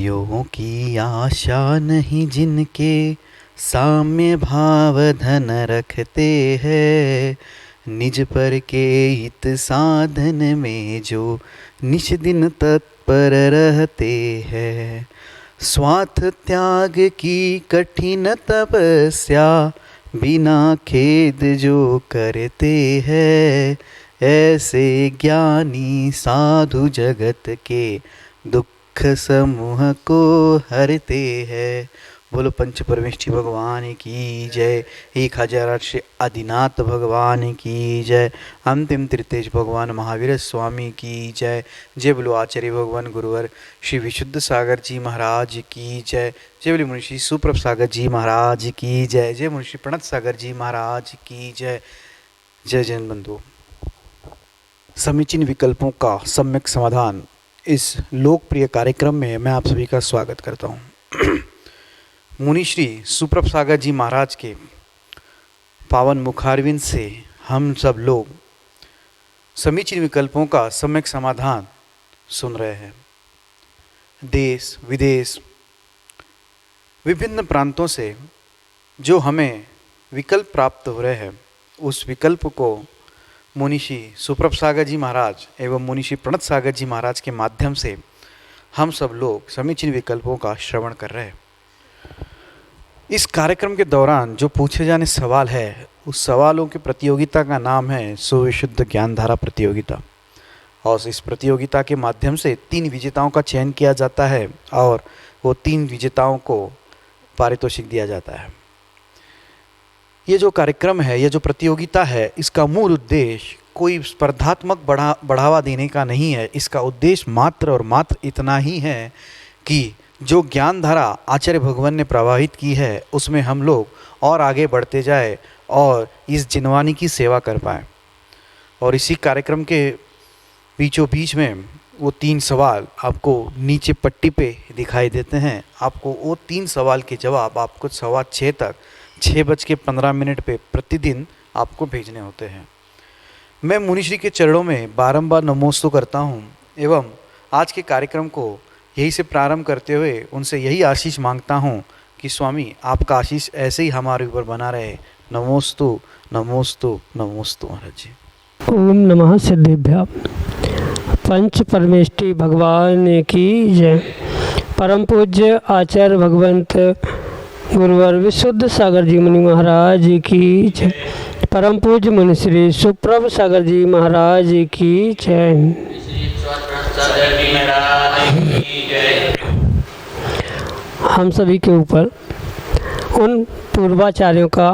यो की आशा नहीं जिनके साम्य भाव धन रखते हैं, निज पर के हित साधन में जो निश दिन तत्पर रहते हैं। स्वार्थ त्याग की कठिन तपस्या बिना खेद जो करते हैं, ऐसे ज्ञानी साधु जगत के दुख समूह को हरते हैं। बोलो पंच परमेष्ठी भगवान की जय। 1008 श्री आदिनाथ भगवान की जय। अंतिम तृतीय भगवान महावीर स्वामी की जय। जय बोलो आचार्य भगवान गुरुवर श्री विशुद्ध सागर जी महाराज की जय। जय बोलो मुनिषि सुप्रभ सागर जी महाराज की जय। जय मुनिषि प्रणत सागर जी महाराज की जय। जय जैन बंधु। समीचीन विकल्पों का सम्यक समाधान इस लोकप्रिय कार्यक्रम में मैं आप सभी का स्वागत करता हूँ। मुनि श्री सुप्रभ सागर जी महाराज के पावन मुखारविंद से हम सब लोग समीचीन विकल्पों का सम्यक समाधान सुन रहे हैं। देश विदेश विभिन्न प्रांतों से जो हमें विकल्प प्राप्त हो रहे हैं, उस विकल्प को मुनिषि सुप्रभ सागर जी महाराज एवं मुनिषि प्रणत सागर जी महाराज के माध्यम से हम सब लोग समीचीन विकल्पों का श्रवण कर रहे हैं। इस कार्यक्रम के दौरान जो पूछे जाने सवाल है, उस सवालों की प्रतियोगिता का नाम है सुविशुद्ध ज्ञानधारा प्रतियोगिता। और इस प्रतियोगिता के माध्यम से 3 विजेताओं का चयन किया जाता है और वो 3 विजेताओं को पारितोषिक दिया जाता है। ये जो कार्यक्रम है, ये जो प्रतियोगिता है, इसका मूल उद्देश्य कोई स्पर्धात्मक बढ़ावा देने का नहीं है। इसका उद्देश्य मात्र और मात्र इतना ही है कि जो ज्ञान धारा आचार्य भगवान ने प्रवाहित की है, उसमें हम लोग और आगे बढ़ते जाए और इस जिनवानी की सेवा कर पाएँ। और इसी कार्यक्रम के बीचों बीच में वो 3 सवाल आपको नीचे पट्टी पे दिखाई देते हैं। आपको वो 3 सवाल के जवाब आपको 6:15 तक 6:15 पे प्रतिदिन आपको भेजने होते हैं। मैं मुनिश्री के चरणों में बारंबार नमोस्तु करता हूँ एवं आज के कार्यक्रम को यही से प्रारंभ करते हुए उनसे यही आशीष मांगता हूँ कि स्वामी आपका आशीष ऐसे ही हमारे ऊपर बना रहे। नमोस्तु नमोस्तु नमोस्तु महाराज जी। ओम नमः सिद्धेभ्य। पंच परमेष्ठी भगवान की जय। परम पूज्य आचार्य भगवंत गुरुवर विशुद्ध सागर जी मुनि महाराज की जय। परम पूज्य मुनि श्री सुप्रभ सागर जी महाराज की जय। हम सभी के ऊपर उन पूर्वाचार्यों का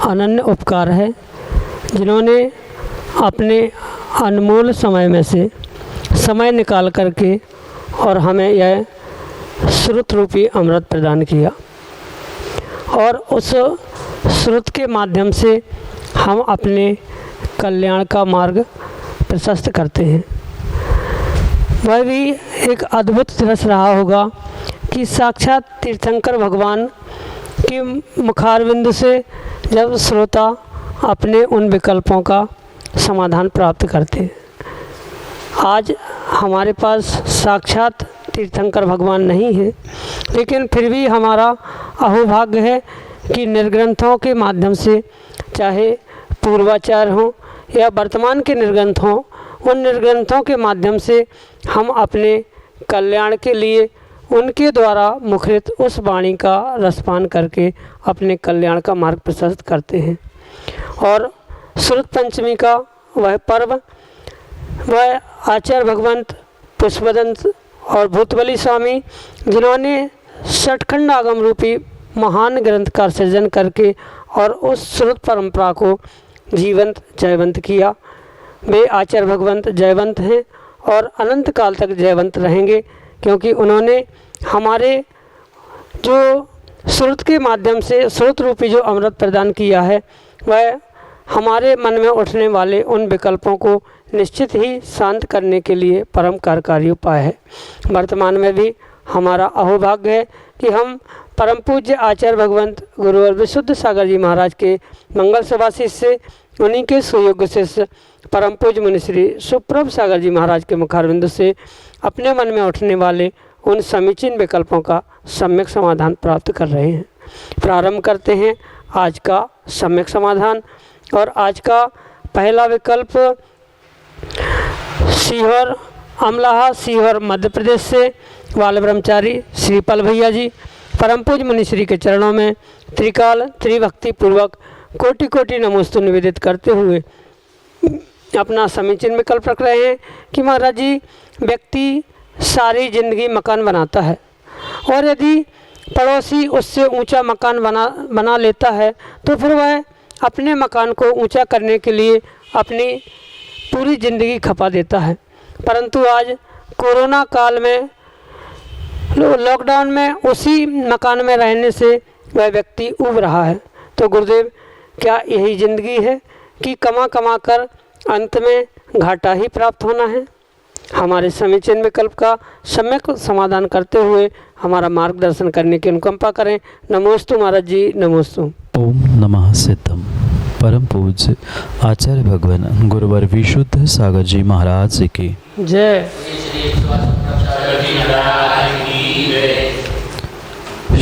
अनन्य उपकार है जिन्होंने अपने अनमोल समय में से समय निकाल करके और हमें यह श्रुत रूपी अमृत प्रदान किया। और उस श्रुत के माध्यम से हम अपने कल्याण का मार्ग प्रशस्त करते हैं। वह भी एक अद्भुत दिवस रहा होगा कि साक्षात तीर्थंकर भगवान के मुखारविंद से जब श्रोता अपने उन विकल्पों का समाधान प्राप्त करते हैं। आज हमारे पास साक्षात तीर्थंकर भगवान नहीं है, लेकिन फिर भी हमारा अहोभाग्य है कि निर्ग्रंथों के माध्यम से, चाहे पूर्वाचार हों या वर्तमान के निर्ग्रंथ हों, उन निर्ग्रंथों के माध्यम से हम अपने कल्याण के लिए उनके द्वारा मुखरित उस वाणी का रसपान करके अपने कल्याण का मार्ग प्रशस्त करते हैं। और श्रुत पंचमी का वह पर्व, वह आचार्य भगवंत पुष्पदंत और भूतबली स्वामी जिन्होंने षटखंड आगम रूपी महान ग्रंथ का सृजन करके और उस श्रुत परंपरा को जीवंत जयवंत किया, वे आचार्य भगवंत जयवंत हैं और अनंत काल तक जयवंत रहेंगे, क्योंकि उन्होंने हमारे जो श्रुत के माध्यम से श्रुत रूपी जो अमृत प्रदान किया है, वह हमारे मन में उठने वाले उन विकल्पों को निश्चित ही शांत करने के लिए परम कार्यकारी उपाय है। वर्तमान में भी हमारा अहोभाग्य है कि हम परम पूज्य आचार्य भगवंत गुरुवर विशुद्ध सागर जी महाराज के मंगल सभा शिष्य, उन्हीं के सुयोग्य शिष्य परम पूज्य मुनि श्री सुप्रभ सागर जी महाराज के मुखारविंद से अपने मन में उठने वाले उन समीचीन विकल्पों का सम्यक समाधान प्राप्त कर रहे हैं। प्रारंभ करते हैं आज का सम्यक समाधान। और आज का पहला विकल्प सीहोर अमलाहा सीहोर मध्य प्रदेश से बाल ब्रह्मचारी श्रीपाल भैया जी परम पूज्य मुनिश्री के चरणों में त्रिकाल त्रिभक्ति पूर्वक कोटि कोटि नमोस्तु निवेदित करते हुए अपना समीचीन विकल्प रख रहे हैं कि महाराज जी, व्यक्ति सारी जिंदगी मकान बनाता है और यदि पड़ोसी उससे ऊंचा मकान बना लेता है तो फिर वह अपने मकान को ऊंचा करने के लिए अपनी पूरी ज़िंदगी खपा देता है। परंतु आज कोरोना काल में लॉकडाउन में उसी मकान में रहने से वह व्यक्ति उब रहा है। तो गुरुदेव, क्या यही ज़िंदगी है कि कमा कमा कर अंत में घाटा ही प्राप्त होना है? हमारे समीचीन विकल्प का सम्यक समाधान करते हुए हमारा मार्गदर्शन करने की अनुकंपा करें। नमोस्तु महाराज जी, नमोस्तु। ओम नमः सिद्धम। परम पूज्य आचार्य भगवान गुरुवर विशुद्ध सागर जी महाराज जी की जय।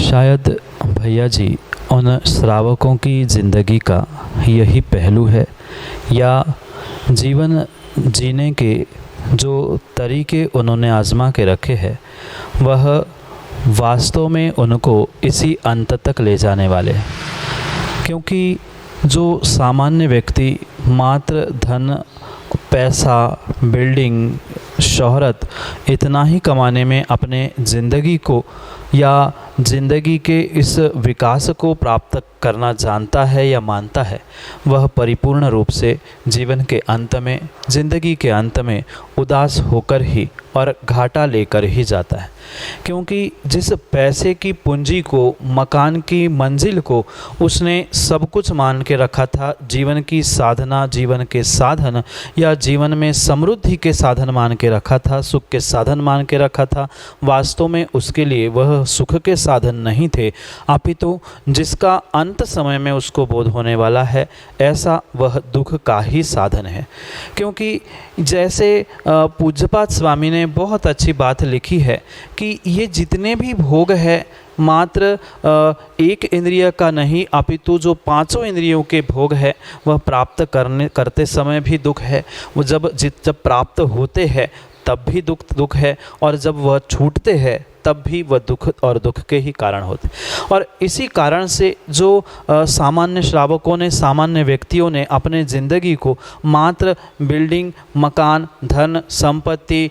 शायद भैया जी उन श्रावकों की ज़िंदगी का यही पहलू है, या जीवन जीने के जो तरीके उन्होंने आजमा के रखे हैं वह वास्तव में उनको इसी अंत तक ले जाने वाले हैं। क्योंकि जो सामान्य व्यक्ति मात्र धन, पैसा, बिल्डिंग, शोहरत इतना ही कमाने में अपने ज़िंदगी को या ज़िंदगी के इस विकास को प्राप्त करना जानता है या मानता है, वह परिपूर्ण रूप से जीवन के अंत में, ज़िंदगी के अंत में उदास होकर ही और घाटा लेकर ही जाता है। क्योंकि जिस पैसे की पूंजी को, मकान की मंजिल को उसने सब कुछ मान के रखा था, जीवन की साधना, जीवन के साधन या जीवन में समृद्धि के साधन मान के रखा था, सुख के साधन मान के रखा था, वास्तव में उसके लिए वह सुख के साधन नहीं थे, अपितु जिसका अंत समय में उसको बोध होने वाला है, ऐसा वह दुख का ही साधन है। क्योंकि जैसे पूज्यपाद स्वामी ने बहुत अच्छी बात लिखी है कि ये जितने भी भोग है मात्र एक इंद्रिय का नहीं, अपितु जो पांचों इंद्रियों के भोग है वह प्राप्त करते समय भी दुख है, वो जब प्राप्त होते हैं तब भी दुख है, और जब वह छूटते हैं तब भी वह दुख और दुख के ही कारण होते। और इसी कारण से जो सामान्य श्रावकों ने, सामान्य व्यक्तियों ने अपने ज़िंदगी को मात्र बिल्डिंग, मकान, धन, संपत्ति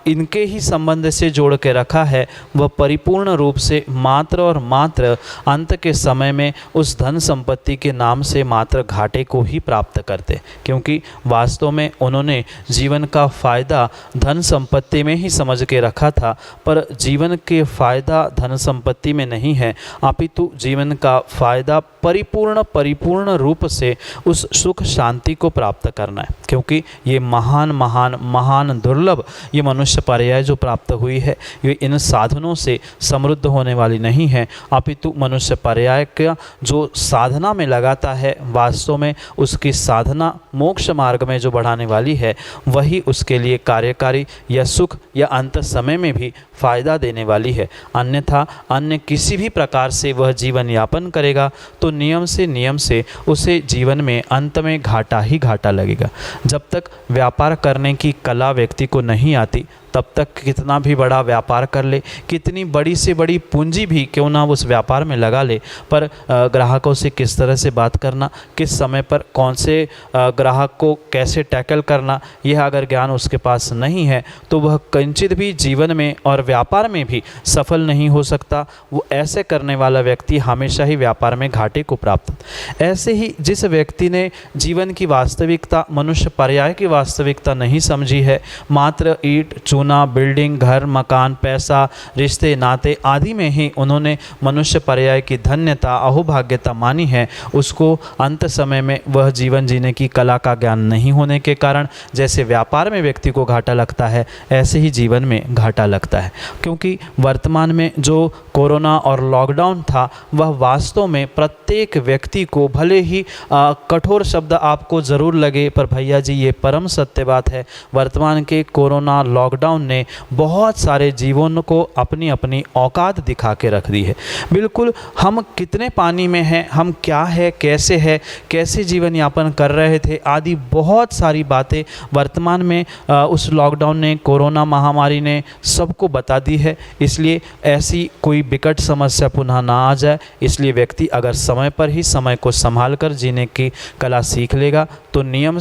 इनके ही संबंध से जोड़ के रखा है, वह परिपूर्ण रूप से मात्र और मात्र अंत के समय में उस धन संपत्ति के नाम से मात्र घाटे को ही प्राप्त करते। क्योंकि वास्तव में उन्होंने जीवन का फ़ायदा धन संपत्ति में ही समझ के रखा था, पर जीवन के फ़ायदा धन संपत्ति में नहीं है, अपितु जीवन का फ़ायदा परिपूर्ण रूप से उस सुख शांति को प्राप्त करना है। क्योंकि ये महान दुर्लभ ये मनुष्य पर्याय जो प्राप्त हुई है, ये इन साधनों से समृद्ध होने वाली नहीं है, अपितु मनुष्य पर्याय का जो साधना में लगाता है, वास्तव में उसकी साधना मोक्ष मार्ग में जो बढ़ाने वाली है, वही उसके लिए कार्यकारी या सुख या अंत समय में भी फायदा देने वाली है। अन्यथा अन्य किसी भी प्रकार से वह जीवन यापन करेगा तो नियम से उसे जीवन में अंत में घाटा ही घाटा लगेगा। जब तक व्यापार करने की कला व्यक्ति को नहीं आती, तब तक कितना भी बड़ा व्यापार कर ले, कितनी बड़ी से बड़ी पूंजी भी क्यों ना उस व्यापार में लगा ले, पर ग्राहकों से किस तरह से बात करना, किस समय पर कौन से ग्राहक को कैसे टैकल करना, यह अगर ज्ञान उसके पास नहीं है तो वह किंचित भी जीवन में और व्यापार में भी सफल नहीं हो सकता। वो ऐसे करने वाला व्यक्ति हमेशा ही व्यापार में घाटे को प्राप्त। ऐसे ही जिस व्यक्ति ने जीवन की वास्तविकता, मनुष्य पर्याय की वास्तविकता नहीं समझी है, मात्र ईंट चूना, बिल्डिंग, घर, मकान, पैसा, रिश्ते नाते आदि में ही उन्होंने मनुष्य पर्याय की धन्यता, अहोभाग्यता मानी है, उसको अंत समय में वह जीवन जीने की कला का ज्ञान नहीं होने के कारण जैसे व्यापार में व्यक्ति को घाटा लगता है, ऐसे ही जीवन में घाटा लगता है। क्योंकि वर्तमान में जो कोरोना और लॉकडाउन था, वह वास्तव में प्रत्येक व्यक्ति को, भले ही कठोर शब्द आपको ज़रूर लगे, पर भैया जी ये परम सत्य बात है, वर्तमान के कोरोना लॉकडाउन लॉकडाउन ने बहुत सारे जीवों को अपनी अपनी औकात दिखा के रख दी है। बिल्कुल हम कितने पानी में हैं, हम क्या है, कैसे जीवन यापन कर रहे थे आदि बहुत सारी बातें वर्तमान में उस लॉकडाउन ने, कोरोना महामारी ने सबको बता दी है। इसलिए ऐसी कोई विकट समस्या पुनः ना आ जाए, इसलिए व्यक्ति अगर समय पर ही समय को संभाल कर जीने की कला सीख लेगा तो नियम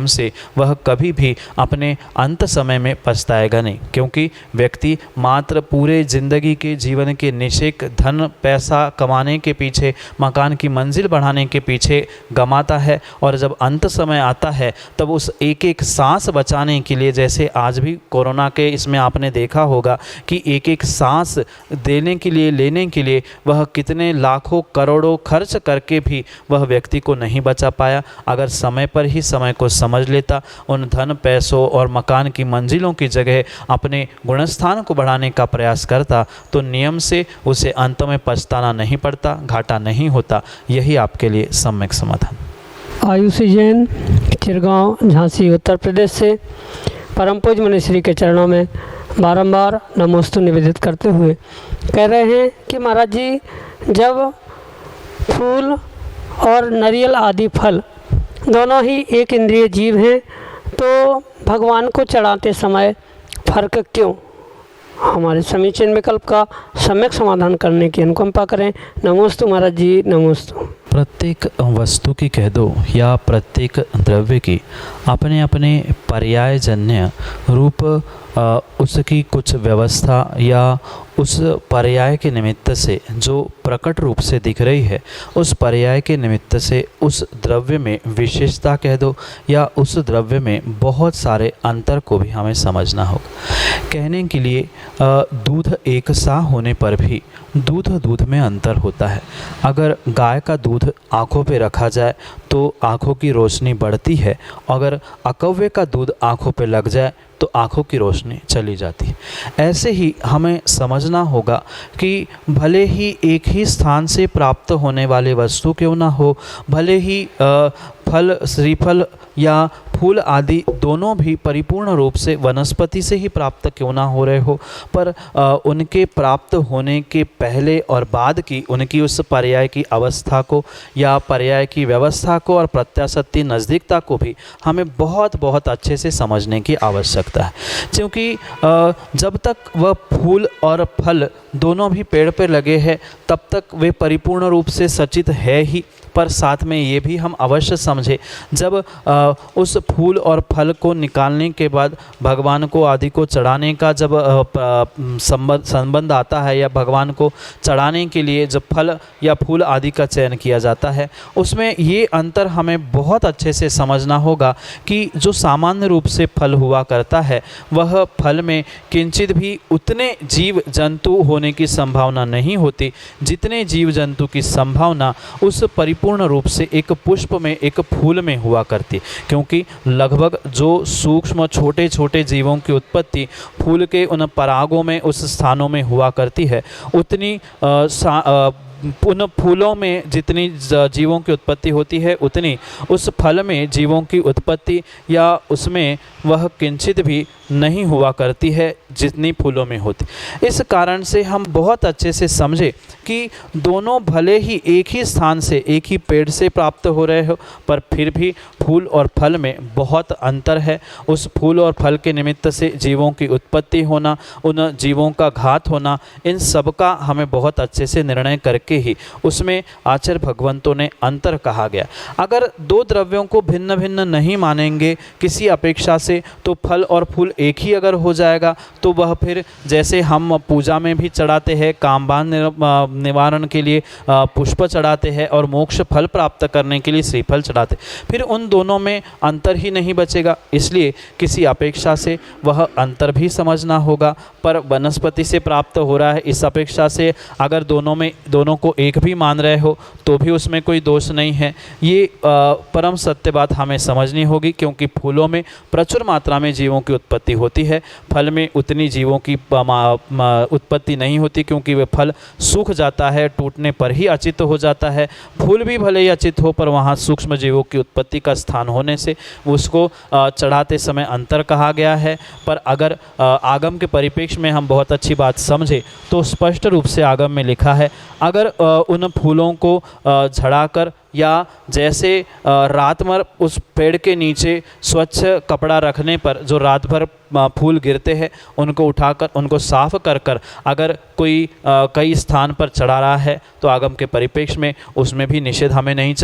से वह कभी भी अपने अंत समय में पछताएगा नहीं। क्योंकि व्यक्ति मात्र पूरे ज़िंदगी के जीवन के निषेक धन पैसा कमाने के पीछे, मकान की मंजिल बढ़ाने के पीछे गमाता है, और जब अंत समय आता है तब उस एक एक सांस बचाने के लिए, जैसे आज भी कोरोना के इसमें आपने देखा होगा कि एक एक सांस देने के लिए, लेने के लिए वह कितने लाखों करोड़ों खर्च करके भी वह व्यक्ति को नहीं बचा पाया। अगर समय पर ही समय को समझ लेता, उन धन पैसों और मकान की मंजिलों की जगह अपने गुणस्थान को बढ़ाने का प्रयास करता तो नियम से उसे अंत में पछताना नहीं पड़ता, घाटा नहीं होता। यही आपके लिए सम्यक समाधान। आयुषी जैन, चिरगांव, झांसी, उत्तर प्रदेश से परम पूज्य मुनिश्री के चरणों में बारंबार नमोस्तु निवेदित करते हुए कह रहे हैं कि महाराज जी, जब फूल और नारियल आदि फल दोनों ही एक इंद्रिय जीव हैं तो भगवान को चढ़ाते समय फर्क क्यों? हमारे समीचीन विकल्प का सम्यक समाधान करने की अनुकंपा करें। नमोस्तु महाराज जी, नमोस्तु। प्रत्येक वस्तु की कह दो या प्रत्येक द्रव्य की अपने अपने पर्यायजन्य रूप उसकी कुछ व्यवस्था या उस पर्याय के निमित्त से जो प्रकट रूप से दिख रही है, उस पर्याय के निमित्त से उस द्रव्य में विशेषता कह दो या उस द्रव्य में बहुत सारे अंतर को भी हमें समझना होगा। कहने के लिए दूध एक सा होने पर भी दूध में अंतर होता है। अगर गाय का दूध आँखों पे रखा जाए तो आँखों की रोशनी बढ़ती है, अगर अकव्य का दूध आँखों पे लग जाए तो आँखों की रोशनी चली जाती है। ऐसे ही हमें समझना होगा कि भले ही एक ही स्थान से प्राप्त होने वाले वस्तु क्यों ना हो, भले ही फल, श्रीफल या फूल आदि दोनों भी परिपूर्ण रूप से वनस्पति से ही प्राप्त क्यों ना हो रहे हो, पर उनके प्राप्त होने के पहले और बाद की उनकी उस पर्याय की अवस्था को या पर्याय की व्यवस्था को और प्रत्याशक्ति नज़दीकता को भी हमें बहुत बहुत अच्छे से समझने की आवश्यकता है। क्योंकि जब तक वह फूल और फल दोनों भी पेड़ पर लगे हैं तब तक वे परिपूर्ण रूप से सचित है ही, पर साथ में ये भी हम अवश्य समझे जब उस फूल और फल को निकालने के बाद भगवान को आदि को चढ़ाने का जब संबंध आता है या भगवान को चढ़ाने के लिए जब फल या फूल आदि का चयन किया जाता है, उसमें ये अंतर हमें बहुत अच्छे से समझना होगा कि जो सामान्य रूप से फल हुआ करता है वह फल में किंचित भी उतने जीव जंतु होने की संभावना नहीं होती जितने जीव जंतु की संभावना उस पूर्ण रूप से एक पुष्प में, एक फूल में हुआ करती। क्योंकि लगभग जो सूक्ष्म छोटे छोटे जीवों की उत्पत्ति फूल के उन परागों में, उस स्थानों में हुआ करती है, उतनी उन फूलों में जितनी जीवों की उत्पत्ति होती है उतनी उस फल में जीवों की उत्पत्ति या उसमें वह किंचित भी नहीं हुआ करती है जितनी फूलों में होती। इस कारण से हम बहुत अच्छे से समझे कि दोनों भले ही एक ही स्थान से, एक ही पेड़ से प्राप्त हो रहे हो, पर फिर भी फूल और फल में बहुत अंतर है। उस फूल और फल के निमित्त से जीवों की उत्पत्ति होना, उन जीवों का घात होना, इन सब का हमें बहुत अच्छे से निर्णय करके ही उसमें आचार्य भगवंतों ने अंतर कहा गया। अगर दो द्रव्यों को भिन्न भिन्न नहीं मानेंगे किसी अपेक्षा से तो फल और फूल एक ही अगर हो जाएगा तो वह फिर जैसे हम पूजा में भी चढ़ाते हैं, कामबान निवारण के लिए पुष्प चढ़ाते हैं और मोक्ष फल प्राप्त करने के लिए श्रीफल चढ़ाते, फिर उन दोनों में अंतर ही नहीं बचेगा। इसलिए किसी अपेक्षा से वह अंतर भी समझना होगा, पर वनस्पति से प्राप्त हो रहा है इस अपेक्षा से अगर दोनों को एक भी मान रहे हो तो भी उसमें कोई दोष नहीं है। ये परम सत्य बात हमें समझनी होगी, क्योंकि फूलों में प्रचुर मात्रा में जीवों की उत्पत्ति होती है, फल में उतनी जीवों की उत्पत्ति नहीं होती, क्योंकि वे फल सूख जाता है, टूटने पर ही अचित हो जाता है। फूल भी भले ही अचित हो, पर वहाँ सूक्ष्म जीवों की उत्पत्ति का स्थान होने से उसको चढ़ाते समय अंतर कहा गया है। पर अगर आगम के परिप्रेक्ष्य में हम बहुत अच्छी बात समझे तो स्पष्ट रूप से आगम में लिखा है, अगर उन फूलों को झड़ाकर या जैसे रात भर उस पेड़ के नीचे स्वच्छ कपड़ा रखने पर जो रात भर फूल गिरते हैं उनको उठाकर उनको साफ कर कर अगर कोई कई स्थान पर चढ़ा रहा है तो आगम के परिप्रेक्ष्य में उसमें भी निषेध हमें नहीं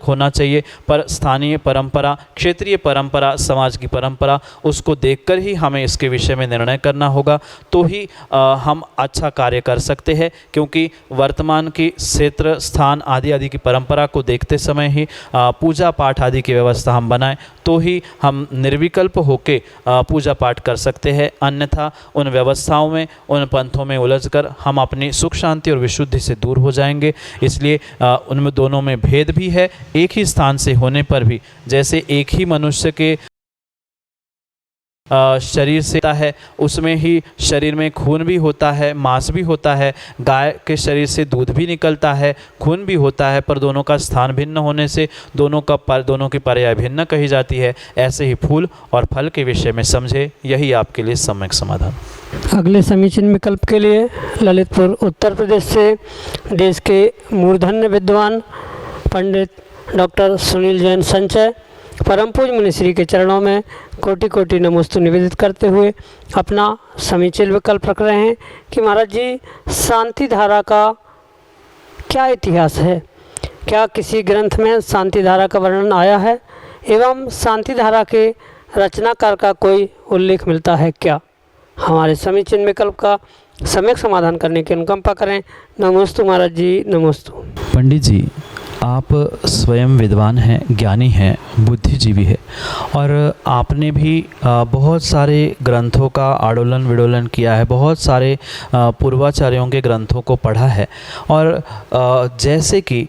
होना चाहिए। पर स्थानीय परंपरा, क्षेत्रीय परंपरा, समाज की परंपरा, उसको देखकर ही हमें इसके विषय में निर्णय करना होगा, तो ही हम अच्छा कार्य कर सकते हैं। क्योंकि वर्तमान की क्षेत्र, स्थान आदि की परंपरा को देखते समय ही पूजा पाठ आदि की व्यवस्था हम बनाएं तो ही हम निर्विकल्प होकर पूजा पाठ कर सकते हैं। अन्यथा उन व्यवस्थाओं में, उन पंथों में उलझकर हम अपनी सुख शांति और विशुद्धि से दूर हो जाएंगे। इसलिए उनमें दोनों में भेद भी है, एक ही स्थान से होने पर भी। जैसे एक ही मनुष्य के शरीर से है, उसमें ही शरीर में खून भी होता है, मांस भी होता है, गाय के शरीर से दूध भी निकलता है, खून भी होता है, पर दोनों का स्थान भिन्न होने से दोनों की पर्याय भिन्न कही जाती है। ऐसे ही फूल और फल के विषय में समझे, यही आपके लिए सम्यक समाधान। अगले समीचीन विकल्प के लिए ललितपुर उत्तर प्रदेश से देश के मूर्धन्य विद्वान पंडित डॉक्टर सुनील जैन संचय परम पूज्य मुनिश्री के चरणों में कोटि कोटि नमोस्तु निवेदित करते हुए अपना समीचीन विकल्प रख रहे हैं कि महाराज जी, शांति धारा का क्या इतिहास है? क्या किसी ग्रंथ में शांति धारा का वर्णन आया है एवं शांति धारा के रचनाकार का कोई उल्लेख मिलता है क्या? हमारे समीचीन विकल्प का सम्यक समाधान करने की अनुकंपा करें। नमोस्तु महाराज जी, नमोस्तु। पंडित जी, आप स्वयं विद्वान हैं, ज्ञानी हैं, बुद्धिजीवी है, और आपने भी बहुत सारे ग्रंथों का आडोलन विडोलन किया है, बहुत सारे पूर्वाचार्यों के ग्रंथों को पढ़ा है। और जैसे कि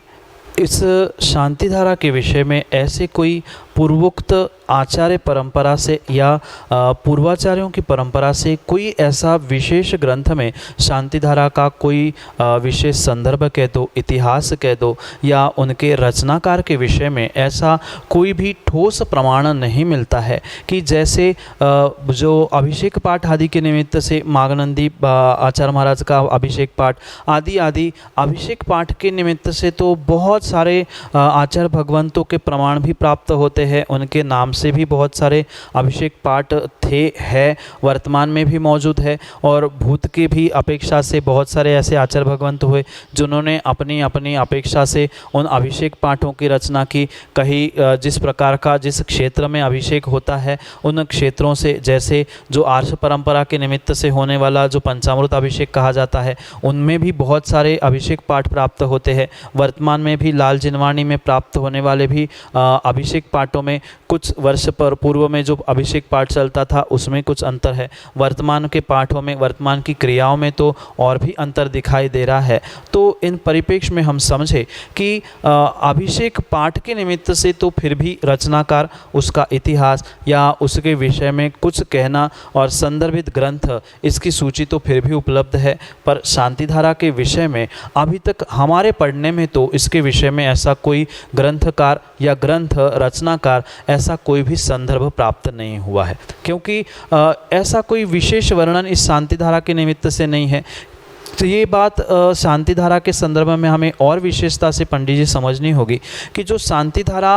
इस शांति धारा के विषय में ऐसे कोई पूर्वोक्त आचार्य परंपरा से या पूर्वाचार्यों की परंपरा से कोई ऐसा विशेष ग्रंथ में शांति धारा का कोई विशेष संदर्भ कह दो, इतिहास कह दो, या उनके रचनाकार के विषय में ऐसा कोई भी ठोस प्रमाण नहीं मिलता है कि जैसे जो अभिषेक पाठ आदि के निमित्त से मागनंदी आचार्य महाराज का अभिषेक पाठ आदि अभिषेक पाठ के निमित्त से तो बहुत सारे आचार्य भगवंतों के प्रमाण भी प्राप्त होते हैं, उनके नाम से भी बहुत सारे अभिषेक पाठ है, वर्तमान में भी मौजूद है। और भूत की भी अपेक्षा से बहुत सारे ऐसे आचार्य भगवंत हुए जिन्होंने अपनी अपनी अपेक्षा से उन अभिषेक पाठों की रचना की। कहीं जिस प्रकार का जिस क्षेत्र में अभिषेक होता है उन क्षेत्रों से, जैसे जो आर्ष परंपरा के निमित्त से होने वाला जो पंचामृत अभिषेक कहा जाता है, उनमें भी बहुत सारे अभिषेक पाठ प्राप्त होते हैं। वर्तमान में भी लाल जिनवाणी में प्राप्त होने वाले भी अभिषेक पाठों में कुछ वर्ष पर पूर्व में जो अभिषेक पाठ चलता था उसमें कुछ अंतर है, वर्तमान के पाठों में, वर्तमान की क्रियाओं में तो और भी अंतर दिखाई दे रहा है। तो इन परिप्रेक्ष्य में हम समझे कि अभिषेक पाठ के निमित्त से तो फिर भी रचनाकार, उसका इतिहास या उसके विषय में कुछ कहना और संदर्भित ग्रंथ, इसकी सूची तो फिर भी उपलब्ध है। पर शांति धारा के विषय में अभी तक हमारे पढ़ने में तो इसके विषय में ऐसा कोई ग्रंथकार या ग्रंथ रचनाकार ऐसा कोई भी संदर्भ प्राप्त नहीं हुआ है, क्योंकि ऐसा कोई विशेष वर्णन इस शांति धारा के निमित्त से नहीं है। तो ये बात शांति धारा के संदर्भ में हमें और विशेषता से पंडित जी समझनी होगी कि जो शांति धारा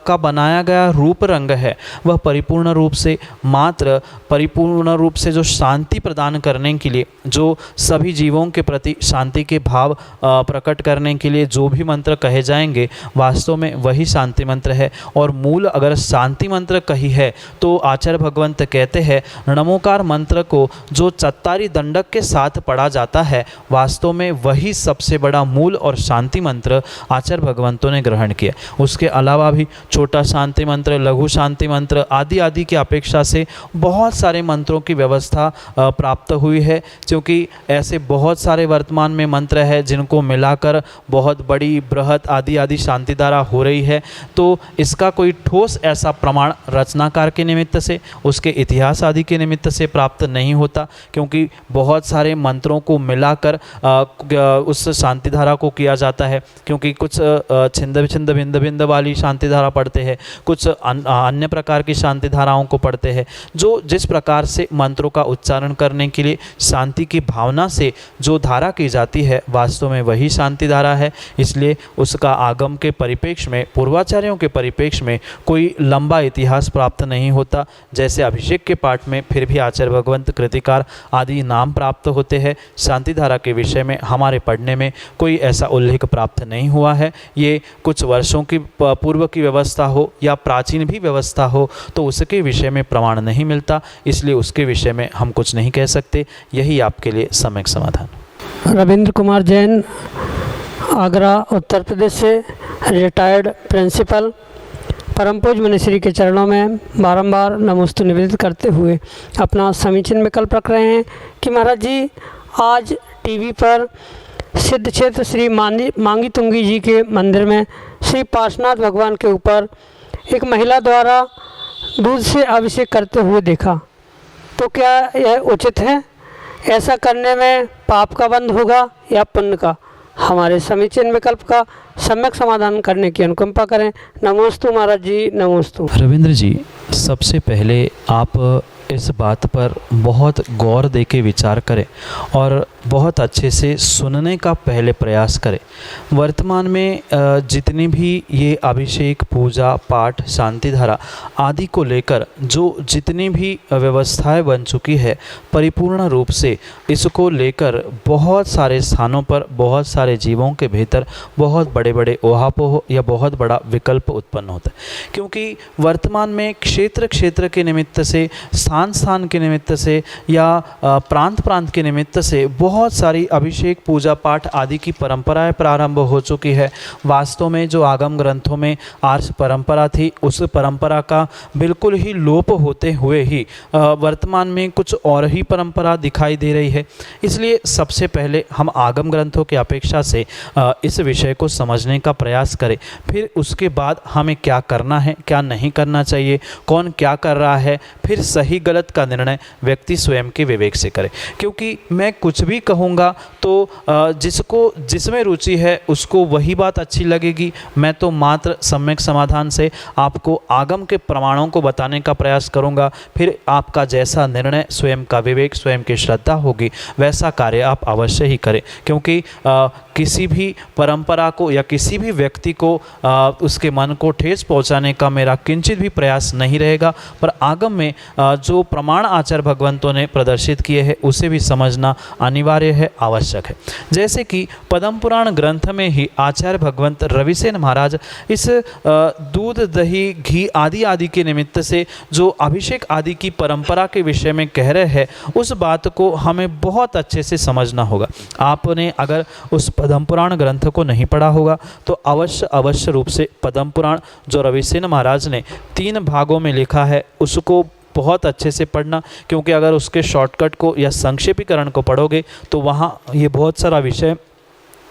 का बनाया गया रूप रंग है वह परिपूर्ण रूप से, मात्र परिपूर्ण रूप से जो शांति प्रदान करने के लिए, जो सभी जीवों के प्रति शांति के भाव प्रकट करने के लिए जो भी मंत्र कहे जाएंगे वास्तव में वही शांति मंत्र है। और मूल अगर शांति मंत्र कही है तो आचार्य भगवंत कहते हैं नमोकार मंत्र को जो चत्तारी दंडक के साथ पढ़ा जाता है है, वास्तव में वही सबसे बड़ा मूल और शांति मंत्र आचार्य भगवंतों ने ग्रहण किया। उसके अलावा भी छोटा शांति मंत्र, लघु शांति मंत्र आदि आदि की अपेक्षा से बहुत सारे मंत्रों की व्यवस्था प्राप्त हुई है, क्योंकि ऐसे बहुत सारे वर्तमान में मंत्र है जिनको मिलाकर बहुत बड़ी बृहत आदि आदि शांति धारा हो रही है। तो इसका कोई ठोस ऐसा प्रमाण रचनाकार के निमित्त से, उसके इतिहास आदि के निमित्त से प्राप्त नहीं होता, क्योंकि बहुत सारे मंत्रों को मिलाकर उस शांति धारा को किया जाता है। क्योंकि कुछ छिंद छिंद भिंद भिंद वाली शांति धारा पढ़ते हैं, कुछ अन्य प्रकार की शांति धाराओं को पढ़ते हैं। जो जिस प्रकार से मंत्रों का उच्चारण करने के लिए शांति की भावना से जो धारा की जाती है, वास्तव में वही शांति धारा है। इसलिए उसका आगम के परिप्रेक्ष्य में, पूर्वाचार्यों के परिप्रेक्ष्य में कोई लंबा इतिहास प्राप्त नहीं होता। जैसे अभिषेक के पाठ में फिर भी आचार्य भगवंत, कृतिकार आदि नाम प्राप्त होते हैं, शांति धारा के विषय में हमारे पढ़ने में कोई ऐसा उल्लेख प्राप्त नहीं हुआ है। ये कुछ वर्षों की पूर्व की व्यवस्था हो या प्राचीन भी व्यवस्था हो तो उसके विषय में प्रमाण नहीं मिलता, इसलिए उसके विषय में हम कुछ नहीं कह सकते। यही आपके लिए सम्यक समाधान। रविंद्र कुमार जैन, आगरा उत्तर प्रदेश से, रिटायर्ड प्रिंसिपल, परम पूज्य मुनिश्री के चरणों में बारंबार नमोस्तु निवेदित करते हुए अपना समीचीन विकल्प रख रहे हैं कि महाराज जी, आज टीवी पर सिद्ध क्षेत्र श्री मांगी तुंगी जी के मंदिर में श्री पार्श्वनाथ भगवान के ऊपर एक महिला द्वारा दूध से अभिषेक करते हुए देखा, तो क्या यह उचित है? ऐसा करने में पाप का बंध होगा या पुण्य का? हमारे समीचीन विकल्प का सम्यक समाधान करने की अनुकंपा करें। नमोस्तु महाराज जी, नमोस्तु। रविंद्र जी, सबसे पहले आप इस बात पर बहुत गौर दे के विचार करें और बहुत अच्छे से सुनने का पहले प्रयास करें। वर्तमान में जितनी भी ये अभिषेक, पूजा पाठ, शांति धारा आदि को लेकर जो जितनी भी व्यवस्थाएं बन चुकी है, परिपूर्ण रूप से इसको लेकर बहुत सारे स्थानों पर, बहुत सारे जीवों के भीतर बहुत बड़े बड़े ओहापोह या बहुत बड़ा विकल्प उत्पन्न होता है। क्योंकि वर्तमान में क्षेत्र क्षेत्र के निमित्त से, स्थान के निमित्त से या प्रांत के निमित्त से बहुत सारी अभिषेक, पूजा पाठ आदि की परंपराएं प्रारंभ हो चुकी है। वास्तव में जो आगम ग्रंथों में आर्ष परंपरा थी, उस परंपरा का बिल्कुल ही लोप होते हुए ही वर्तमान में कुछ और ही परंपरा दिखाई दे रही है। इसलिए सबसे पहले हम आगम ग्रंथों की अपेक्षा से इस विषय को समझने का प्रयास करें। फिर उसके बाद हमें क्या करना है, क्या नहीं करना चाहिए, कौन क्या कर रहा है, फिर सही गलत का निर्णय व्यक्ति स्वयं के विवेक से करे। क्योंकि मैं कुछ भी कहूँगा तो जिसको जिसमें रुचि है उसको वही बात अच्छी लगेगी। मैं तो मात्र सम्यक समाधान से आपको आगम के प्रमाणों को बताने का प्रयास करूँगा। फिर आपका जैसा निर्णय, स्वयं का विवेक, स्वयं की श्रद्धा होगी, वैसा कार्य आप अवश्य ही करें। क्योंकि किसी भी परंपरा को या किसी भी व्यक्ति को उसके मन को ठेस पहुंचाने का मेरा किंचित भी प्रयास नहीं रहेगा। पर आगम में जो प्रमाण आचार्य भगवंतों ने प्रदर्शित किए हैं उसे भी समझना अनिवार्य है, आवश्यक है। जैसे कि पद्म पुराण ग्रंथ में ही आचार्य भगवंत रविसेन महाराज इस दूध, दही, घी आदि आदि के निमित्त से जो अभिषेक आदि की परंपरा के विषय में कह रहे हैं, उस बात को हमें बहुत अच्छे से समझना होगा। आपने अगर उस पद्म पुराण ग्रंथ को नहीं पढ़ा होगा तो अवश्य रूप से पद्म पुराण जो रविसेन महाराज ने 3 भागों में लिखा है उसको बहुत अच्छे से पढ़ना। क्योंकि अगर उसके शॉर्टकट को या संक्षेपीकरण को पढ़ोगे तो वहाँ ये बहुत सारा विषय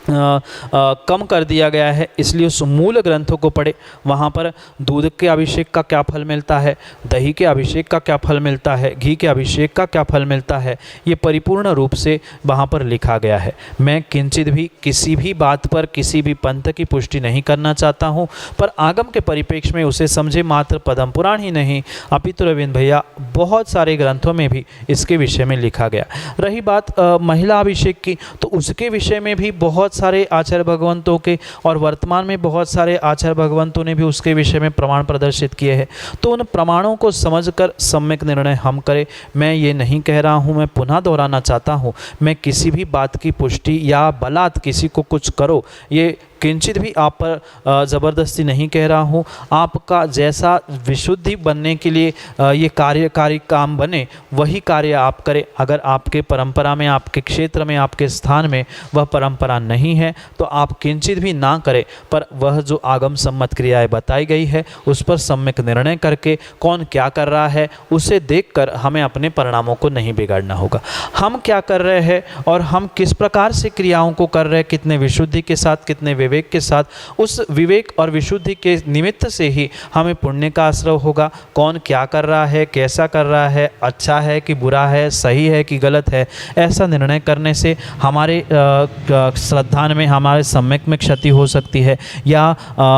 कम कर दिया गया है। इसलिए उस मूल ग्रंथों को पढ़े। वहाँ पर दूध के अभिषेक का क्या फल मिलता है, दही के अभिषेक का क्या फल मिलता है, घी के अभिषेक का क्या फल मिलता है, ये परिपूर्ण रूप से वहाँ पर लिखा गया है। मैं किंचित भी किसी भी बात पर किसी भी पंथ की पुष्टि नहीं करना चाहता हूँ, पर आगम के परिप्रेक्ष्य में उसे समझे। मात्र पद्म पुराण ही नहीं अपितु रविंद्र भैया बहुत सारे ग्रंथों में भी इसके विषय में लिखा गया। रही बात महिला अभिषेक की, तो उसके विषय में भी बहुत सारे आचार्य भगवंतों के और वर्तमान में बहुत सारे आचार्य भगवंतों ने भी उसके विषय में प्रमाण प्रदर्शित किए हैं। तो उन प्रमाणों को समझकर सम्यक निर्णय हम करें। मैं ये नहीं कह रहा हूँ, मैं पुनः दोहराना चाहता हूँ, मैं किसी भी बात की पुष्टि या बलात् किसी को कुछ करो ये किंचित भी आप पर ज़बरदस्ती नहीं कह रहा हूँ। आपका जैसा विशुद्धि बनने के लिए ये कार्यकारी काम बने वही कार्य आप करें। अगर आपके परंपरा में, आपके क्षेत्र में, आपके स्थान में वह परंपरा नहीं है तो आप किंचित भी ना करें, पर वह जो आगम सम्मत क्रियाएं बताई गई है उस पर सम्यक निर्णय करके कौन क्या कर रहा है उसे देखकर हमें अपने परिणामों को नहीं बिगाड़ना होगा। हम क्या कर रहे हैं और हम किस प्रकार से क्रियाओं को कर रहे हैं, कितने विशुद्धि के साथ, कितने विवेक के साथ, उस विवेक और विशुद्धि के निमित्त से ही हमें पुण्य का आश्रय होगा। कौन क्या कर रहा है, कैसा कर रहा है, अच्छा है कि बुरा है, सही है कि गलत है, ऐसा निर्णय करने से हमारे श्रद्धान में, हमारे सम्यक में क्षति हो सकती है या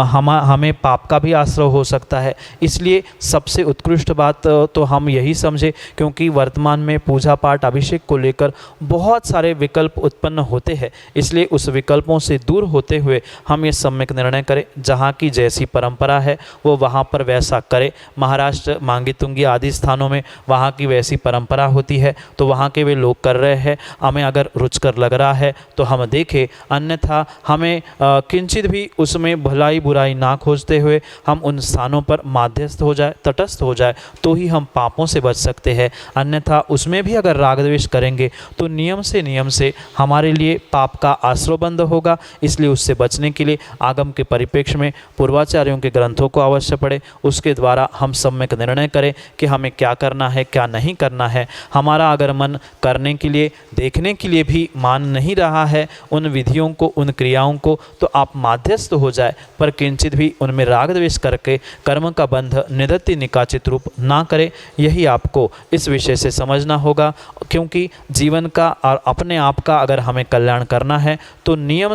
हमें पाप का भी आश्रय हो सकता है। इसलिए सबसे उत्कृष्ट बात तो हम यही समझे, क्योंकि वर्तमान में पूजा पाठ अभिषेक को लेकर बहुत सारे विकल्प उत्पन्न होते हैं, इसलिए उस विकल्पों से दूर होते हुए हम ये सम्यक निर्णय करें। जहाँ की जैसी परंपरा है वो वहाँ पर वैसा करें। महाराष्ट्र, मांगी तुंगी आदि स्थानों में वहाँ की वैसी परंपरा होती है तो वहाँ के वे लोग कर रहे हैं, हमें अगर रुचकर लग रहा है तो हम देखें, अन्यथा हमें किंचित भी उसमें भलाई बुराई ना खोजते हुए हम उन स्थानों पर माध्यस्थ हो जाए, तटस्थ हो जाए, तो ही हम पापों से बच सकते हैं। अन्यथा उसमें भी अगर राग द्वेष करेंगे तो नियम से हमारे लिए पाप का आश्रय बंद होगा। इसलिए उससे बचने के लिए आगम के परिप्रेक्ष्य में पूर्वाचार्यों के ग्रंथों को अवश्य पढ़े, उसके द्वारा हम सम्यक निर्णय करें कि हमें क्या करना है, क्या नहीं करना है। हमारा अगर मन करने के लिए, देखने के लिए भी मान नहीं रहा है उन विधियों को, उन क्रियाओं को, तो आप माध्यस्थ हो जाए, पर किंचित भी उनमें राग द्वेष करके कर्म का बंध निदत्ति निकाचित रूप ना करे। यही आपको इस विषय से समझना होगा, क्योंकि जीवन का और अपने आप का अगर हमें कल्याण करना है तो नियम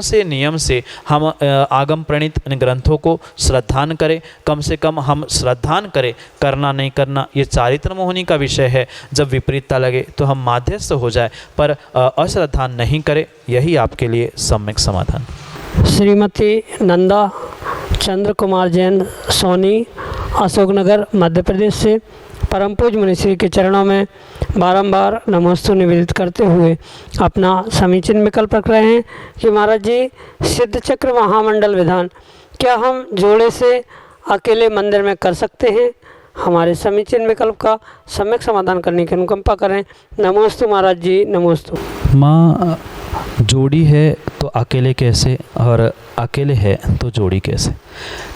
से हम आगम प्रणीत इन ग्रंथों को श्रद्धान करें। कम से कम हम श्रद्धान करें, करना नहीं करना ये चारित्र मोहनी का विषय है। जब विपरीतता लगे तो हम माध्यस्थ हो जाए, पर अश्रद्धान नहीं करें। यही आपके लिए सम्यक समाधान। श्रीमती नंदा चंद्र कुमार जैन, सोनी, अशोकनगर, मध्य प्रदेश से परम पूज्य मुनिश्री के चरणों में बारंबार नमोस्तु निवेदित करते हुए अपना समीचीन विकल्प रख रहे हैं कि महाराज जी, सिद्ध चक्र महामंडल विधान क्या हम जोड़े से अकेले मंदिर में कर सकते हैं? हमारे समीचीन विकल्प का सम्यक समाधान करने की अनुकंपा करें। नमोस्तु महाराज जी, नमोस्तु। माँ, जोड़ी है तो अकेले कैसे, और अकेले है तो जोड़ी कैसे?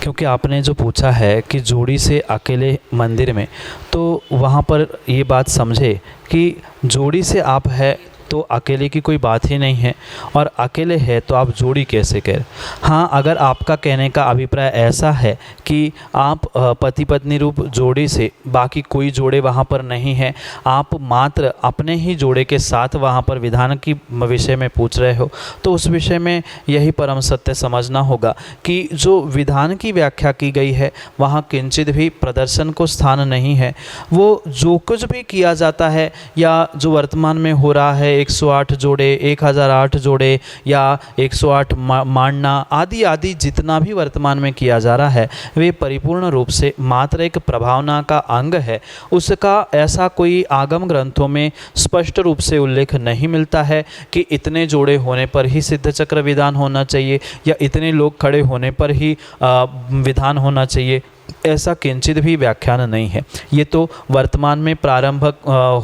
क्योंकि आपने जो पूछा है कि जोड़ी से अकेले मंदिर में, तो वहाँ पर ये बात समझे कि जोड़ी से आप है तो अकेले की कोई बात ही नहीं है, और अकेले है तो आप जोड़ी कैसे करें? हाँ, अगर आपका कहने का अभिप्राय ऐसा है कि आप पति पत्नी रूप जोड़ी से, बाकी कोई जोड़े वहाँ पर नहीं है, आप मात्र अपने ही जोड़े के साथ वहाँ पर विधान की विषय में पूछ रहे हो, तो उस विषय में यही परम सत्य समझना होगा कि जो विधान की व्याख्या की गई है वहाँ किंचित भी प्रदर्शन को स्थान नहीं है। वो जो कुछ भी किया जाता है या जो वर्तमान में हो रहा है, 108 जोड़े, 1008 जोड़े या 108 मांडना आदि आदि जितना भी वर्तमान में किया जा रहा है, वे परिपूर्ण रूप से मात्र एक प्रभावना का अंग है। उसका ऐसा कोई आगम ग्रंथों में स्पष्ट रूप से उल्लेख नहीं मिलता है कि इतने जोड़े होने पर ही सिद्ध चक्र विधान होना चाहिए या इतने लोग खड़े होने पर ही विधान होना चाहिए। ऐसा किंचित भी व्याख्यान नहीं है। ये तो वर्तमान में प्रारंभ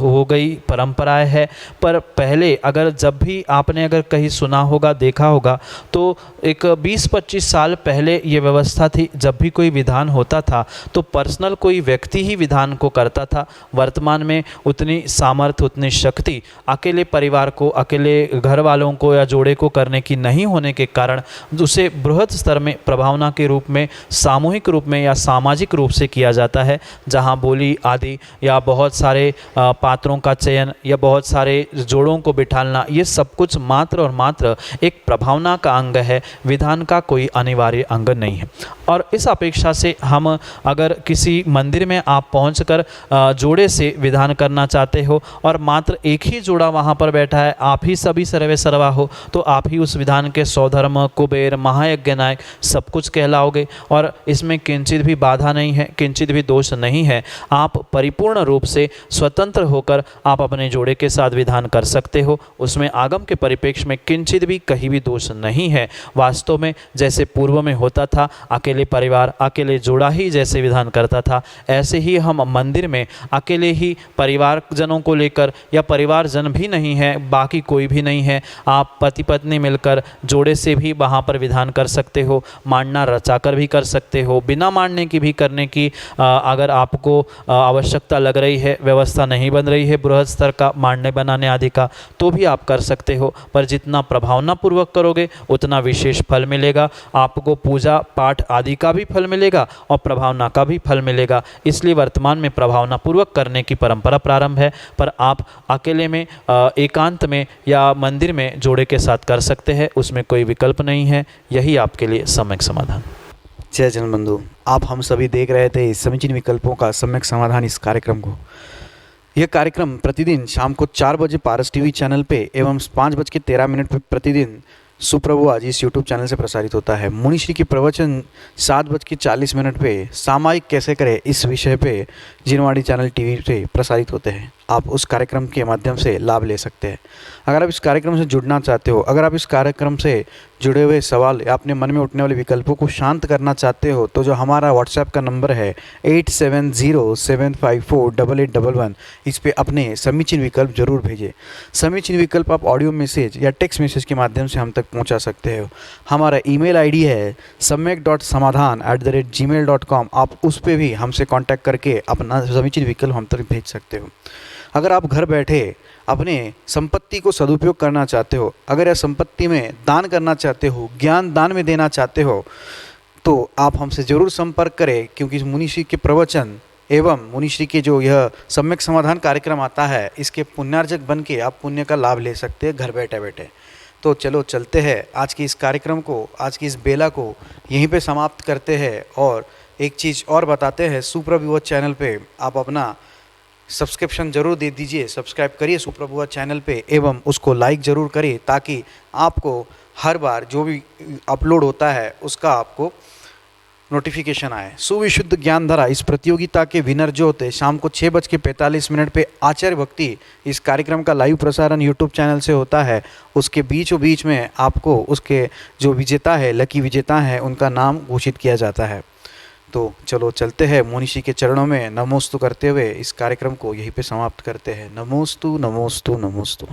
हो गई परंपराएं है, पर पहले अगर जब भी आपने अगर कहीं सुना होगा, देखा होगा, तो एक 20-25 साल पहले ये व्यवस्था थी। जब भी कोई विधान होता था तो पर्सनल कोई व्यक्ति ही विधान को करता था। वर्तमान में उतनी सामर्थ्य, उतनी शक्ति अकेले परिवार को, अकेले घर वालों को या जोड़े को करने की नहीं होने के कारण उसे बृहद स्तर में प्रभावना के रूप में, सामूहिक रूप में या सामाजिक रूप से किया जाता है, जहां बोली आदि या बहुत सारे पात्रों का चयन या बहुत सारे जोड़ों को बिठालना, ये सब कुछ मात्र और मात्र एक प्रभावना का अंग है, विधान का कोई अनिवार्य अंग नहीं है। और इस अपेक्षा से हम अगर किसी मंदिर में आप पहुंचकर जोड़े से विधान करना चाहते हो और मात्र एक ही जोड़ा वहां पर बैठा है, आप ही सभी सर्वे सर्वा हो, तो आप ही उस विधान के सौधर्म, कुबेर, महायज्ञ नायक सब कुछ कहलाओगे और इसमें किंचित भी बाधा बाधा नहीं है, किंचित भी दोष नहीं है। आप परिपूर्ण रूप से स्वतंत्र होकर आप अपने जोड़े के साथ विधान कर सकते हो। उसमें आगम के परिप्रेक्ष्य में किंचित भी कहीं भी दोष नहीं है। वास्तव में जैसे पूर्व में होता था, अकेले परिवार अकेले जोड़ा ही जैसे विधान करता था, ऐसे ही हम मंदिर में अकेले ही परिवारजनों को लेकर, या परिवारजन भी नहीं है, बाकी कोई भी नहीं है, आप पति पत्नी मिलकर जोड़े से भी वहाँ पर विधान कर सकते हो। मांडना रचाकर भी कर सकते हो, बिना मांडने की भी करने की अगर आपको आवश्यकता लग रही है, व्यवस्था नहीं बन रही है बृहद स्तर का मांडने बनाने आदि का, तो भी आप कर सकते हो। पर जितना प्रभावना पूर्वक करोगे उतना विशेष फल मिलेगा। आपको पूजा पाठ आदि का भी फल मिलेगा और प्रभावना का भी फल मिलेगा। इसलिए वर्तमान में प्रभावना पूर्वक करने की परंपरा प्रारंभ है, पर आप अकेले में एकांत में या मंदिर में जोड़े के साथ कर सकते हैं, उसमें कोई विकल्प नहीं है। यही आपके लिए सम्यक समाधान। जय जन बंधु, आप हम सभी देख रहे थे इस समीचीन विकल्पों का सम्यक समाधान इस कार्यक्रम को। यह कार्यक्रम प्रतिदिन शाम को 4 बजे पारस टीवी चैनल पे एवं 5:13 पर प्रतिदिन सुप्रभु आज इस यूट्यूब चैनल से प्रसारित होता है। मुनिश्री की प्रवचन 7:40 पे सामायिक कैसे करें इस विषय पे जिनवाड़ी चैनल टीवी पे प्रसारित होते हैं। आप उस कार्यक्रम के माध्यम से लाभ ले सकते हैं। अगर आप इस कार्यक्रम से जुड़ना चाहते हो, अगर आप इस कार्यक्रम से जुड़े हुए सवाल या अपने मन में उठने वाले विकल्पों को शांत करना चाहते हो, तो जो हमारा व्हाट्सएप का नंबर है 8707548811, इस पे अपने समीचीन विकल्प जरूर भेजें। समीचीन विकल्प आप ऑडियो मैसेज या टेक्स्ट मैसेज के माध्यम से हम तक पहुंचा सकते हो। हमारा ईमेल आईडी है samyak.samadhan@gmail.com। आप उस पर भी हमसे कांटेक्ट करके अपना समीचीन विकल्प हम तक भेज सकते हो। अगर आप घर बैठे अपने संपत्ति को सदुपयोग करना चाहते हो, अगर यह संपत्ति में दान करना चाहते हो, ज्ञान दान में देना चाहते हो, तो आप हमसे ज़रूर संपर्क करें, क्योंकि मुनिश्री के प्रवचन एवं मुनिश्री के जो यह सम्यक समाधान कार्यक्रम आता है, इसके पुण्यार्जक बन के आप पुण्य का लाभ ले सकते हैं घर बैठे बैठे। तो चलो चलते हैं, आज की इस कार्यक्रम को, आज की इस बेला को यहीं पे समाप्त करते हैं। और एक चीज़ और बताते हैं, सुप्रभु चैनल पे आप अपना सब्सक्रिप्शन जरूर दे दीजिए, सब्सक्राइब करिए सुप्रभु चैनल पे एवं उसको लाइक ज़रूर करिए, ताकि आपको हर बार जो भी अपलोड होता है उसका आपको नोटिफिकेशन आए। सुविशुद्ध ज्ञान धारा इस प्रतियोगिता के विनर जो होते हैं, शाम को 6:45 पे आचार्य भक्ति इस कार्यक्रम का लाइव प्रसारण यूट्यूब चैनल से होता है। उसके बीचों बीच में आपको उसके जो विजेता है, लकी विजेता हैं, उनका नाम घोषित किया जाता है। तो चलो चलते हैं, मुनिश्री के चरणों में नमोस्तु करते हुए इस कार्यक्रम को यहीं पे समाप्त करते हैं। नमोस्तु नमोस्तु नमोस्तु।